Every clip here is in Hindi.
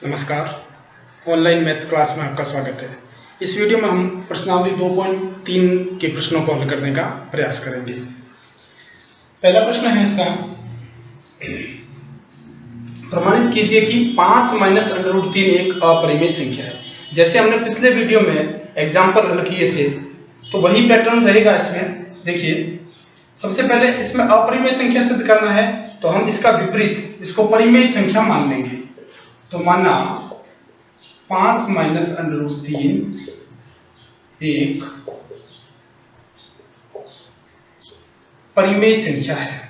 नमस्कार, ऑनलाइन मैथ्स क्लास में आपका स्वागत है। इस वीडियो में हम प्रश्नावली 2.3 के प्रश्नों को हल करने का प्रयास करेंगे। पहला प्रश्न है इसका, प्रमाणित कीजिए कि 5 माइनस √3 एक अपरिमेय संख्या है। जैसे हमने पिछले वीडियो में एग्जाम्पल हल किए थे तो वही पैटर्न रहेगा इसमें। देखिए, सबसे पहले इसमें अपरिमेय संख्या सिद्ध करना है तो हम इसका विपरीत, इसको परिमेय संख्या मान लेंगे। तो माना 5 माइनस √3 एक परिमेय संख्या है।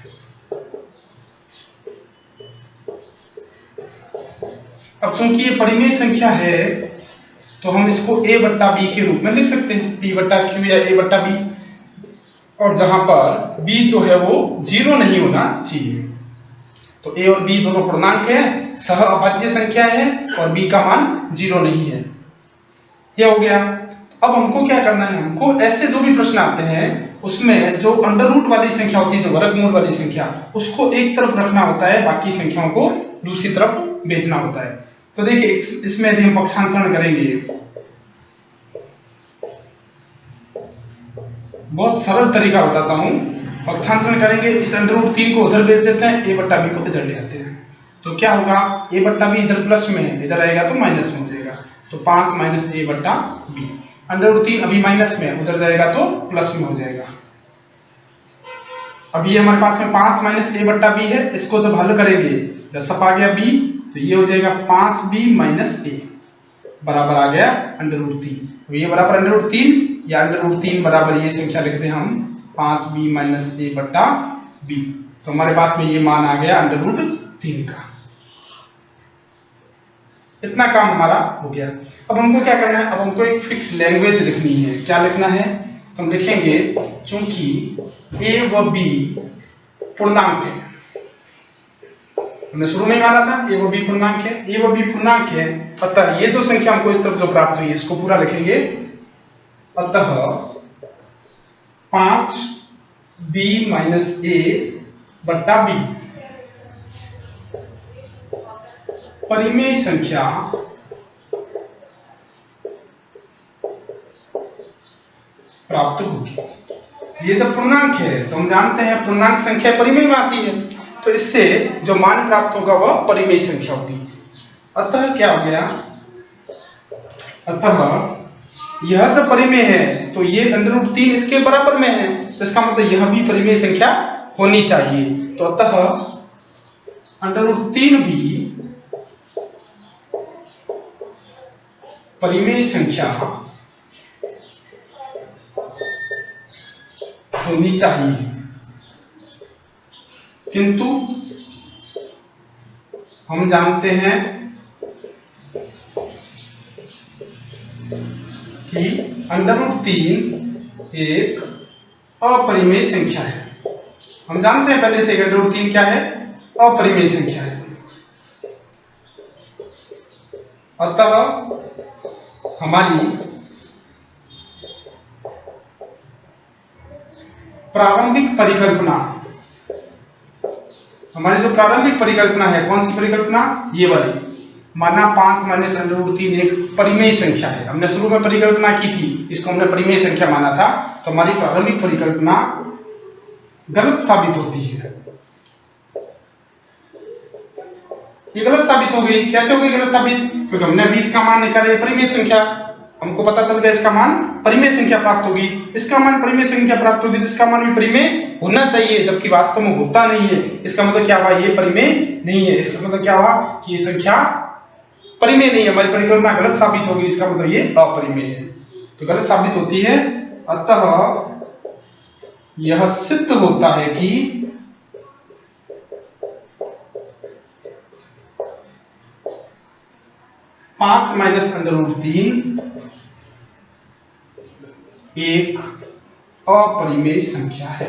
अब चूंकि ये परिमेय संख्या है तो हम इसको a बट्टा b के रूप में लिख सकते हैं, p बट्टा q या a बट्टा b, और जहां पर b जो है वो 0 नहीं होना चाहिए। तो a और b दोनों पूर्णांक है, सह अभाज्य संख्या है और b का मान 0 नहीं है। यह हो गया। अब हमको क्या करना है, हमको ऐसे जो भी प्रश्न आते हैं उसमें जो अंडर रूट वाली संख्या होती है, जो वर्गमूल वाली संख्या, उसको एक तरफ रखना होता है, बाकी संख्याओं को दूसरी तरफ भेजना होता है। तो देखिए, इसमें यदि हम पक्षांतरण करेंगे, बहुत सरल तरीका बताता हूं। पक्षांतरण करेंगे, इस √3 को उधर भेज देते हैं, a बट्टा b को इधर ले आते हैं। तो क्या होगा, a बट्टा b इधर प्लस में है, इधर आएगा तो माइनस में हो जाएगा। तो 5 माइनस a बट्टा b, √3 अभी माइनस में, उधर जाएगा तो प्लस में हो जाएगा। अब ये हमारे पास में 5 माइनस a बट्टा b है, इसको जब हल करेंगे, रसप आ गया b, तो ये हो जाएगा 5b माइनस a बराबर आ गया √3। ये बराबर √3 या √3 बराबर ये संख्या लिखते हैं हम 5b माइनस a बट्टा b। तो हमारे पास में ये मान आ गया √3 का। इतना काम हमारा हो गया। अब हमको क्या करना है, अब हमको एक फिक्स लैंग्वेज लिखनी है। क्या लिखना है, तो हम लिखेंगे चूंकि a व b पूर्णांक है, हमने शुरू में ही माना था a व b पूर्णांक है, a व b पूर्णांक है, अतः ये जो संख्या हमको इस तरफ जो प्राप्त हुई है इसको पूरा लिखेंगे। अतः 5b माइनस a बट्टा b परिमेय संख्या प्राप्त होगी। ये जब पूर्णांक है तो हम जानते हैं पूर्णांक संख्या परिमेय में आती है, तो इससे जो मान प्राप्त होगा वह परिमेय संख्या होगी। अतः क्या हो गया, अतः यह जब परिमेय है तो ये √3 इसके बराबर में है, तो इसका मतलब यह भी परिमेय संख्या होनी चाहिए। तो अतः √3 भी परिमेय संख्या होनी चाहिए। किंतु हम जानते हैं कि √3 एक अपरिमेय संख्या है। हम जानते हैं पहले से √3 क्या है, अपरिमेय संख्या है। अतः हमारी प्रारंभिक परिकल्पना, हमारी जो प्रारंभिक परिकल्पना है, कौन सी परिकल्पना, ये वाली, माना 5 माइनस √3 एक परिमेय संख्या है। हमने शुरू में परिकल्पना की थी, इसको हमने परिमेय संख्या माना था, तो हमारी प्रारंभिक परिकल्पना गलत साबित होती है। ये गलत साबित हो गई। कैसे हो गई गलत साबित, क्योंकि हमने 20 का मान निकाला, परिमेय संख्या, हमको पता चल गया इसका मान परिमेय संख्या प्राप्त होगी। इसका मान परिमेय संख्या प्राप्त होगी तो इसका मान भी परिमेय होना चाहिए, जबकि वास्तव में होता नहीं है। इसका मतलब क्या हुआ, ये परिमेय नहीं है। इसका मतलब क्या हुआ कि ये संख्या परिमेय नहीं है, हमारी परिकल्पना गलत साबित होगी, इसका मतलब ये अपरिमेय है। तो गलत साबित होती है। अतः यह सिद्ध होता है कि पांच माइनस √3 एक अपरिमेय संख्या है।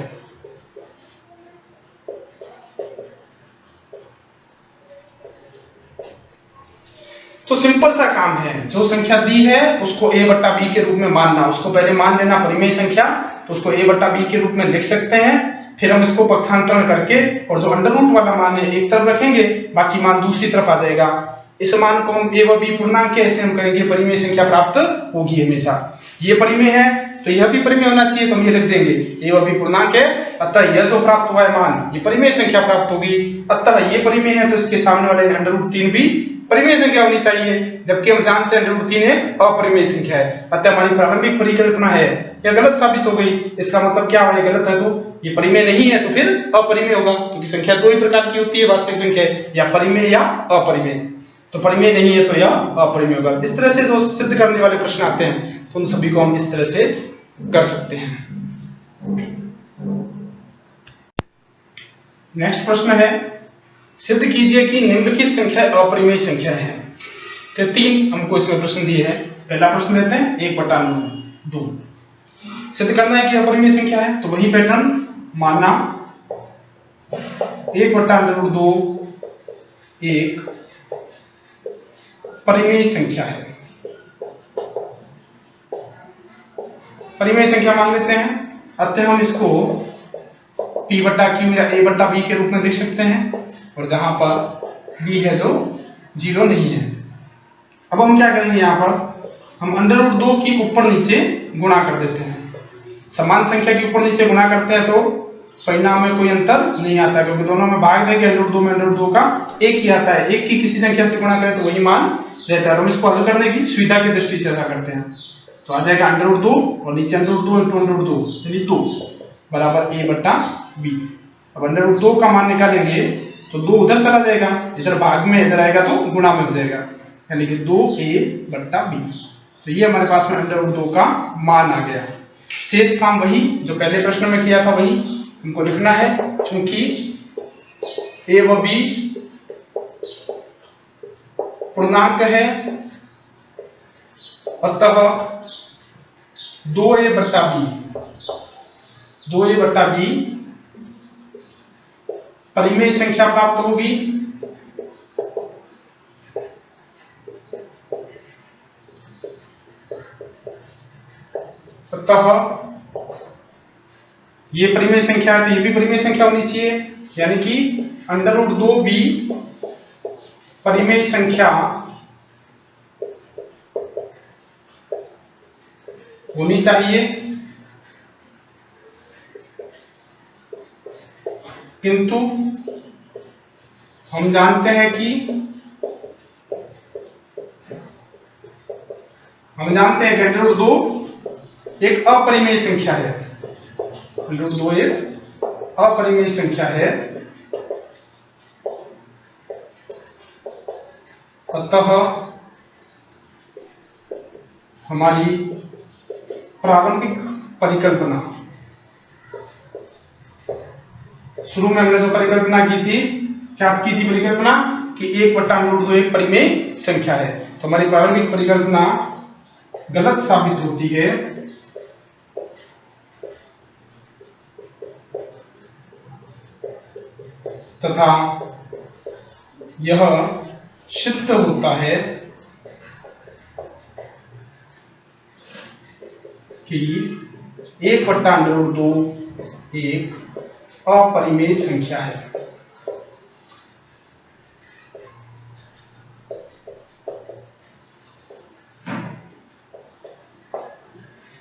तो सिंपल सा काम है, जो संख्या दी है उसको a बट्टा b के रूप में मानना, उसको पहले मान लेना परिमेय संख्या, तो उसको a बट्टा b के रूप में लिख सकते हैं। फिर हम इसको पक्षांतरण करके और जो अंडर रूट वाला मान है एक तरफ रखेंगे, बाकी मान दूसरी तरफ आ जाएगा। इस मान को हम a व b पूर्णांक है ऐसे हम करेंगे परिमेय संख्या प्राप्त होगी हमेशा। ये परिमेय है तो यह भी परिमेय होना चाहिए, तो हम ये लिख देंगे a व b पूर्णांक है, अतः यह जो प्राप्त हुआ है मान ये परिमेय संख्या प्राप्त होगी। अतः ये परिमेय है तो इसके सामने वाले √3 भी परिमेय संख्या होनी चाहिए, जबकि हम जानते हैं √3 एक अपरिमेय संख्या है। अतः हमारी प्रारंभिक परिकल्पना है यह गलत साबित हो गई। इसका मतलब क्या है, गलत है तो ये परिमेय नहीं है तो फिर अपरिमेय होगा, क्योंकि संख्या दो ही प्रकार की होती है, वास्तविक संख्या या परिमेय या अपरिमेय। तो परिमेय नहीं है तो यह अपरिमेय होगा। इस तरह से जो सिद्ध करने वाले प्रश्न आते हैं तो उन सभी को हम इस तरह से कर सकते हैं। नेक्स्ट प्रश्न है, सिद्ध कीजिए कि निम्नलिखित संख्या अपरिमेय संख्या है। तो 3 हमको इसमें प्रश्न दिए हैं। पहला प्रश्न लेते हैं 1/2 सिद्ध करना है कि अपरिमेय संख्या है, तो वही पैटर्न मानना 1/2 एक परिमेय संख्या है। परिमेय संख्या मान लेते हैं, अतः हम इसको p/q या a/b के रूप में लिख सकते हैं, और जहां पर b है जो 0 नहीं है। अब हम क्या करेंगे, यहां पर हम √2 की ऊपर नीचे गुणा कर देते हैं। समान संख्या की ऊपर नीचे गुणा करते हैं तो परिणाम में कोई अंतर नहीं आता, क्योंकि दोनों में भाग देंगे √2 में √2 का एक ही आता है। एक की किसी संख्या से गुणा करें तो वही मान रहता है। हम इसको हल करने की सुविधा की दृष्टि से ऐसा करते हैं, तो आ जाएगा √2 और नीचे √2 × √2 यानी 2 बराबर a/b। अब √2 का मान निकालेंगे तो 2 उधर चला जाएगा, इधर भाग में, इधर आएगा तो गुणा में हो जाएगा, यानी कि 2a/b। तो ये हमारे पास में √2 का मान आ गया। शेष काम वही जो पहले प्रश्न में किया था वही हमको लिखना है। चूंकि a व b पूर्णांक है, अतः 2a/b परिमेय संख्या प्राप्त होगी। अतः ये परिमेय संख्या है तो ये भी परिमेय संख्या होनी चाहिए, यानी कि √2b परिमेय संख्या होनी चाहिए, किंतु हम जानते हैं कि √2 एक अपरिमेय संख्या है। √2 एक अपरिमेय संख्या है, अतः हमारी प्रारंभिक परिकल्पना, शुरू में हमने जो परिकल्पना की थी, क्या की थी परिकल्पना कि 1/√2 एक परिमेय संख्या है, तो हमारी प्रारंभिक परिकल्पना गलत साबित होती है। तथा यह सिद्ध होता है कि 1/√2 एक अपरिमेय संख्या है।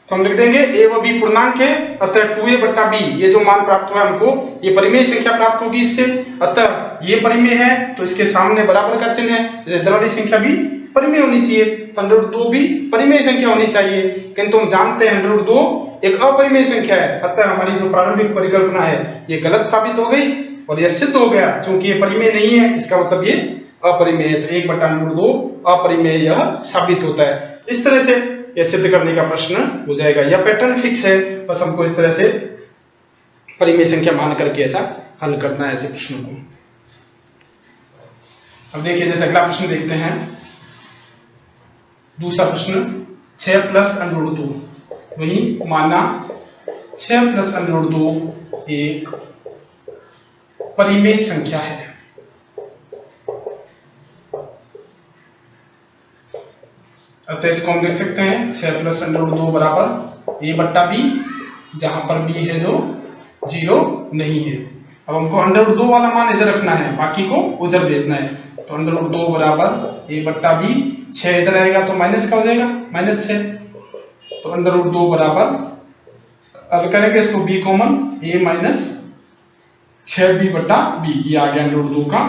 तो हम लिख देंगे a व b पूर्णांक है, अतः 2a/b ये जो मान प्राप्त हुआ हमको ये परिमेय संख्या प्राप्त होगी इससे। अतः ये परिमेय है तो इसके सामने बराबर का चिन्ह है, जैसे इधर वाली संख्या भी परिमेय होनी चाहिए, तो √2 भी परिमेय संख्या होनी चाहिए, किंतु हम जानते हैं √2 एक अपरिमेय संख्या है। अतः हमारी जो प्रारंभिक परिकल्पना है ये गलत साबित हो गई और यह सिद्ध हो गया। चूंकि ये परिमेय नहीं है इसका मतलब ये अपरिमेय है, तो 1/√2 अपरिमेय यह साबित होता है। इस तरह से यह सिद्ध करने का प्रश्न हो जाएगा। यह पैटर्न फिक्स है, बस हमको इस तरह से परिमेय संख्या मान करके ऐसा हल करना है ऐसे प्रश्नों को। अब देखिए जैसे अगला प्रश्न देखते हैं, दूसरा प्रश्न 6 + √2 वही माना 6 + √2 एक परिमेय संख्या है। अतः इसको हम देख सकते हैं 6 + √2 बराबर a/b, जहां पर b है जो 0 नहीं है। अब हमको √2 वाला मान इधर रखना है, बाकी को उधर भेजना है। तो अंडर रूट 2 बराबर ए बट्टा बी, 6 इधर आएगा तो माइनस का हो जाएगा, -6। तो अंडर रूट 2 बराबर, अब करेंगे इसको बी कॉमन, ए माइनस 6b बट्टा बी, ये आ गया अंडर रूट 2 का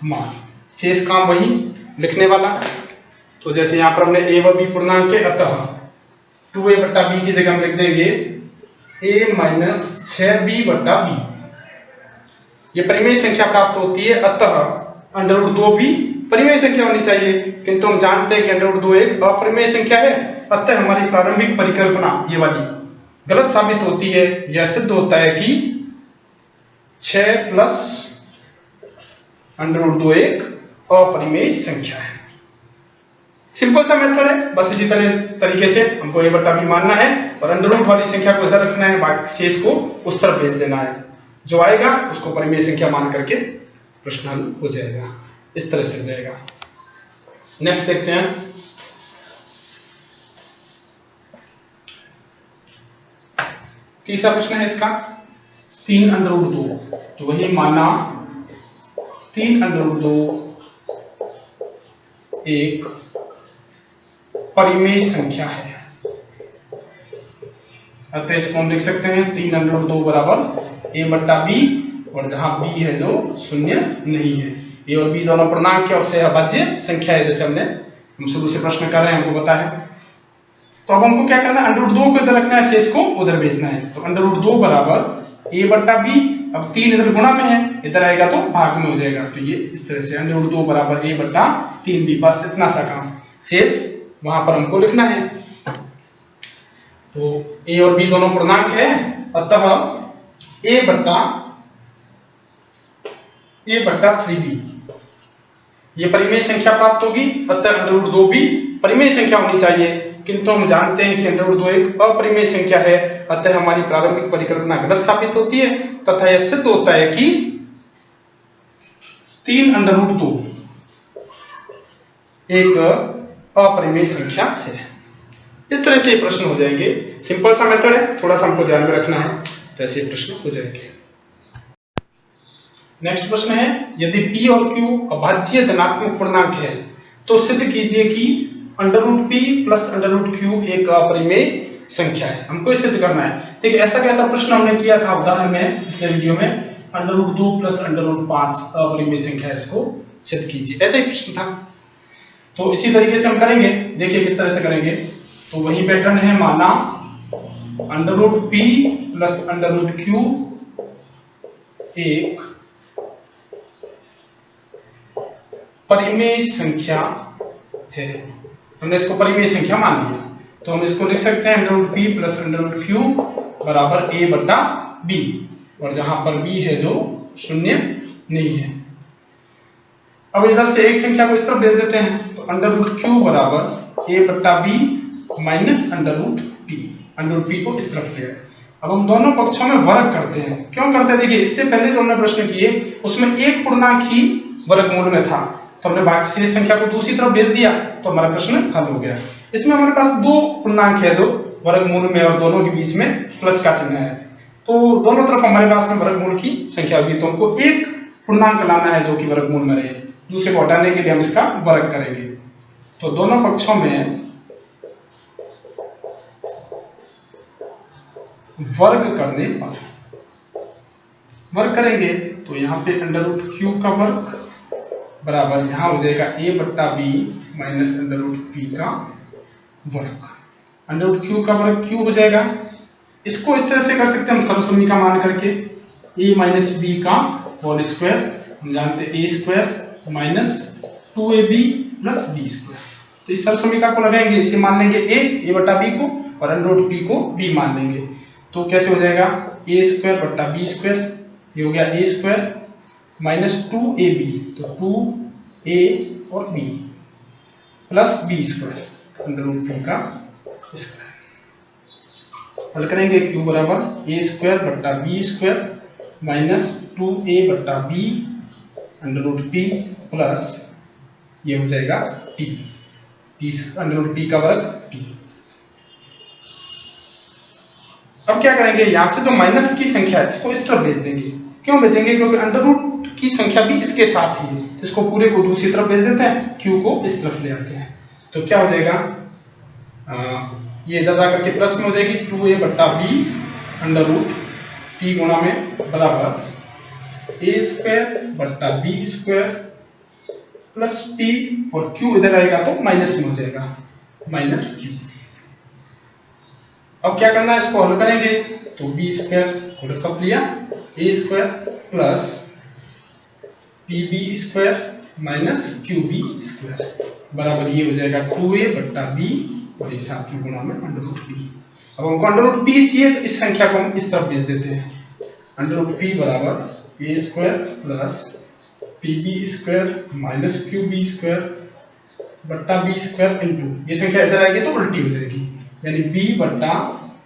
मान। शेष काम वही लिखने वाला। तो जैसे यहाँ पर हमने ए व बी पूर्णांक है, अतः 2a बट्टा बी की जगह हम लिख देंगे a माइनस 6b बट्टा बी। ये परिमेय संख्या प्राप्त होती है, अतः अंडर रूट 2 भी परिमेय संख्या होनी चाहिए, किंतु हम जानते हैं कि अंडर रूट 2 एक अपरिमेय संख्या है, अतः हमारी प्रारंभिक परिकल्पना ये वाली गलत साबित होती है। यह सिद्ध होता है कि 6 प्लस अंडर रूट 2 एक अपरिमेय संख्या है। सिंपल सा मेथड है, बस इसी तरीके से हमको ए बट्टा बी मानना है और अंडर रूट वाली संख्या को इधर रखना है, बाकी शेष को उस तरफ भेज देना है। जो आएगा उसको परिमेय संख्या मान करके प्रश्न हल हो जाएगा, इस तरह से हो जाएगा। नेक्स्ट देखते हैं, तीसरा प्रश्न है इसका 3 अंडर रूट 2। तो वही माना 3 अंडर रूट 2 एक परिमेय संख्या है, अतः इसको हम लिख सकते हैं 3 अंडर रूट 2 बराबर ए बट्टा बी, और जहां बी है जो शून्य नहीं है। ए और बी दोनों पूर्णांक है और से अभाज्य संख्या है, जैसे हम शुरू से प्रश्न कर रहे हैं, हमको पता है। तो अब हमको क्या करना है, अंडर रूट 2 को इधर रखना है, शेष को उधर भेजना है। तो अंडर रूट 2 बराबर ए बट्टा बी, अब 3 इधर गुणा में है, इधर आएगा तो भाग में हो जाएगा। तो ये इस तरह से अंडर रूट 2 बराबर ए बट्टा 3b, बस इतना सा काम, शेष वहां पर हमको लिखना है। तो ए और बी दोनों पूर्णांक है, अतः ए बट्टा 3b ये परिमेय संख्या प्राप्त होगी, अतः अंडर रूट 2 भी परिमेय संख्या होनी चाहिए, किंतु हम जानते हैं कि अंडर रूट 2 एक अपरिमेय संख्या है, अतः हमारी प्रारंभिक परिकल्पना गलत साबित होती है, तथा यह सिद्ध होता है कि 3 अंडर रूट 2 एक अपरिमेय संख्या है। इस तरह से ये प्रश्न हो जाएंगे। सिंपल सा मेथड है, थोड़ा सा हमको ध्यान में रखना है, तो ऐसे प्रश्न हो जाएंगे। नेक्स्ट प्रश्न है, यदि p और q अभाज्य धनात्मक पूर्णांक है तो सिद्ध कीजिए कि under root p plus under root q एक अपरिमेय संख्या है। हमको इसे सिद्ध करना है। देखिए ऐसा कैसा प्रश्न हमने किया था उदाहरण में, पिछले वीडियो में, under root 2 plus under root 5 अपरिमेय संख्या है, इसको सिद्ध कीजिए, ऐसा ही प्रश्न था। तो इसी तरीके से हम करेंगे, देखिए किस तरह से करेंगे। तो वही पैटर्न है, माना under root p plus under root q एक परिमेय संख्या है, हमने इसको परिमेय संख्या मान लिया। तो हम इसको लिख सकते हैं under root p plus under root q बराबर a बट्टा b, और जहां पर b है जो शून्य नहीं है। अब इधर से एक संख्या को इस तरफ भेज देते हैं, तो अंडर रूट q बराबर a बट्टा b minus under root p, under root p को इस तरफ ले आए। अब हम दोनों पक्षों में वर्ग करते हैं। क्यों करते हैं, देखिए इससे पहले जो हमने प्रश्न किए उसमें एक पूर्णांक ही वर्गमूल में था, तो हमने बाकी शेष संख्या को दूसरी तरफ भेज दिया, तो हमारा प्रश्न हल हो गया। इसमें हमारे पास दो पूर्णांक है जो वर्गमूल में, और दोनों के बीच में प्लस का चिन्ह है, तो दोनों तरफ हमारे पास में वर्गमूल की संख्या होगी। तो हमको एक पूर्णांक लाना है जो कि वर्गमूल में रहे, दूसरे को हटाने के लिए हम इसका वर्ग करेंगे। तो दोनों पक्षों में वर्ग करने पर वर्ग करेंगे, तो यहाँ पे अंडर रूट क्यू का वर्ग बराबर यहां हो जाएगा a बट्टा B minus under root P का वर्ग। अंडर रूट क्यू का वर्ग क्यू हो जाएगा। इसको इस तरह से कर सकते हैं हम सर्वसम्मी का मान करके, a माइनस बी का होल स्क्वायर, हम जानते हैं a square minus 2ab plus b square. तो इस सर्वसम्मिका को लगाएंगे, इसे मान लेंगे a बट्टा b को, और अंडर रूट p को b मान लेंगे। तो कैसे हो जाएगा, a स्क्वायर बट्टा b स्क्वायर, ये हो गया a स्क्वायर माइनस 2ab, तो 2a और b plus b square under root p का स्क्वायर। हल करेंगे q बराबर a स्क्वायर बट्टा b स्क्वायर माइनस 2a बट्टा b under root p plus ये हो जाएगा p अंडर रूट p का वर्ग p। अब क्या करेंगे, यहां से जो माइनस की संख्या है इसको इस तरफ भेज देंगे। क्यों भेजेंगे, क्योंकि अंडर रूट की संख्या भी इसके साथ ही है, तो इसको पूरे को दूसरी तरफ भेज देते हैं, q को इस तरफ ले आते हैं। तो क्या हो जाएगा, ये इधर जाकर के प्लस में हो जाएगी 2a बट्टा b अंडर रूट p गुणा में बराबर a स्क्वायर बट्टा b स्क्वायर प्लस p, और q इधर आएगा तो माइनस में हो जाएगा, माइनस q। अब क्या करना है, इसको हल करेंगे तो b स्क्वायर होल सब लिया, a square plus pb square minus qb square बराबर ये हो जाएगा 2a बट्टा b और ये साथ में गुणा में अंडर रूट p। अब हमको अंडर रूट p चाहिए तो इस संख्या को हम इस तरफ भेज देते हैं, अंडर रूट p बराबर a square plus pb square minus qb square बट्टा b स्क्वायर इंटू ये संख्या इधर आएगी तो उल्टी हो जाएगी, यानी b बट्टा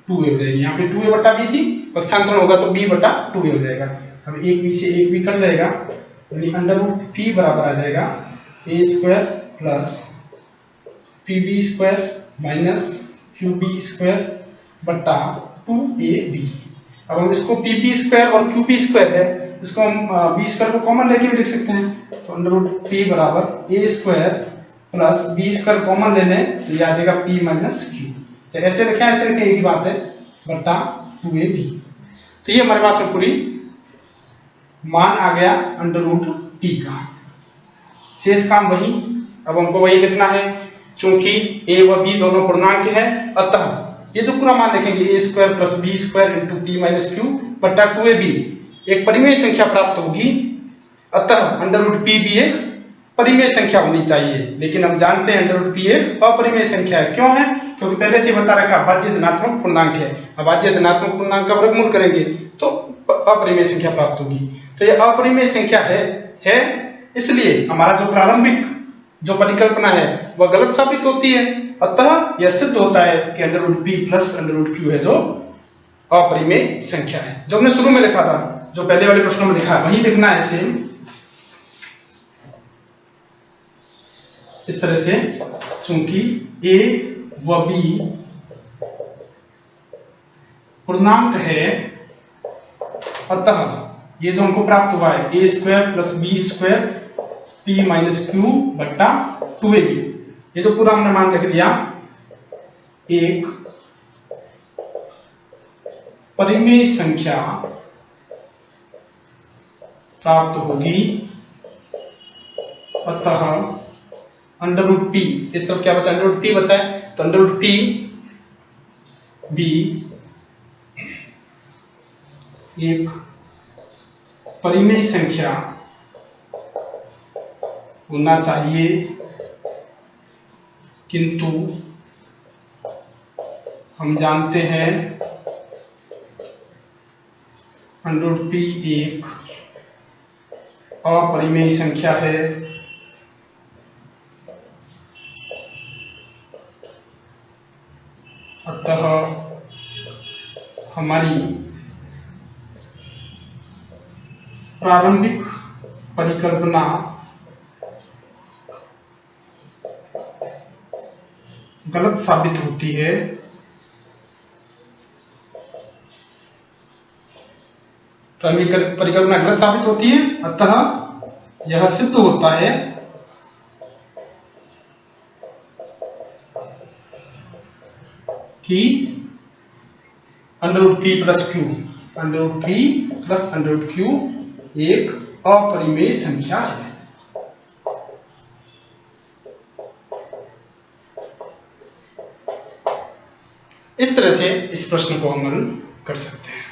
2a हो जाएगी। यहाँ पे 2a बट्टा b थी, पक्षांतरण होगा तो b बट्टा 2a हो जाएगा। अब एक b से एक b कट जाएगा, यानी अंडर रूट p बराबर आ जाएगा a square plus pb square minus qb square बट्टा 2ab। अब हम इसको pb स्क्वायर और qb स्क्वायर है, इसको हम b स्क्वायर को कॉमन लेके भी लिख सकते हैं, तो अंडर रूट p बराबर a square plus b square common ले लें तो ये आ जाएगा p माइनस q। चाहे ऐसे लिखें ऐसे लिखें, एक ही बात है, बट्टा 2ab। तो ये हमारे पास में पूरी मान आ गया अंडर रूट p का। शेष काम वही, अब हमको वही लिखना है, चूंकि a व b दोनों पूर्णांक है, अतः ये जो पूरा मान लिखेंगे a square plus b square into p minus q बट्टा 2ab एक परिमेय संख्या प्राप्त होगी, अतः अंडर रूट p भी एक परिमेय संख्या होनी चाहिए। लेकिन हम जानते हैं अंडर रूट p एक अपरिमेय संख्या है। क्यों है? क्योंकि पहले से बता रखा अभाज्य धनात्मक पूर्णांक है, अभाज्य धनात्मक पूर्णांक का वर्गमूल करेंगे तो अपरिमेय संख्या प्राप्त होगी। तो ये अपरिमेय संख्या है इसलिए हमारा जो प्रारंभिक जो परिकल्पना है वह गलत साबित होती है, अतः यह सिद्ध होता है कि under root p plus under root q है जो अपरिमेय संख्या है। जो हमने शुरू में लिखा था, जो पहले वाले प्रश्नों में लिखा है वही लिखना है सेम इस तरह से, चूंकि a व b पूर्णांक है, अतः ये जो हमको प्राप्त हुआ है a square plus b square p minus q बट्टा 2ab, ये जो पूरा हमने मान लिख दिया, एक परिमेय संख्या प्राप्त होगी, अतः अंडर रूट p, इस तरफ क्या बचा, अंडर रूट p बचा है, तो अंडर रूट p भी एक परिमेय संख्या होना चाहिए, किंतु हम जानते हैं अंडर रूट p एक अपरिमेय संख्या है, अतः हमारी प्रारंभिक परिकल्पना गलत साबित होती है। प्रारंभिक परिकल्पना गलत साबित होती है, अतः यह सिद्ध होता है कि under root p plus q, under root p plus under root q एक अपरिमेय संख्या है। इस तरह से इस प्रश्न को हम हल कर सकते हैं।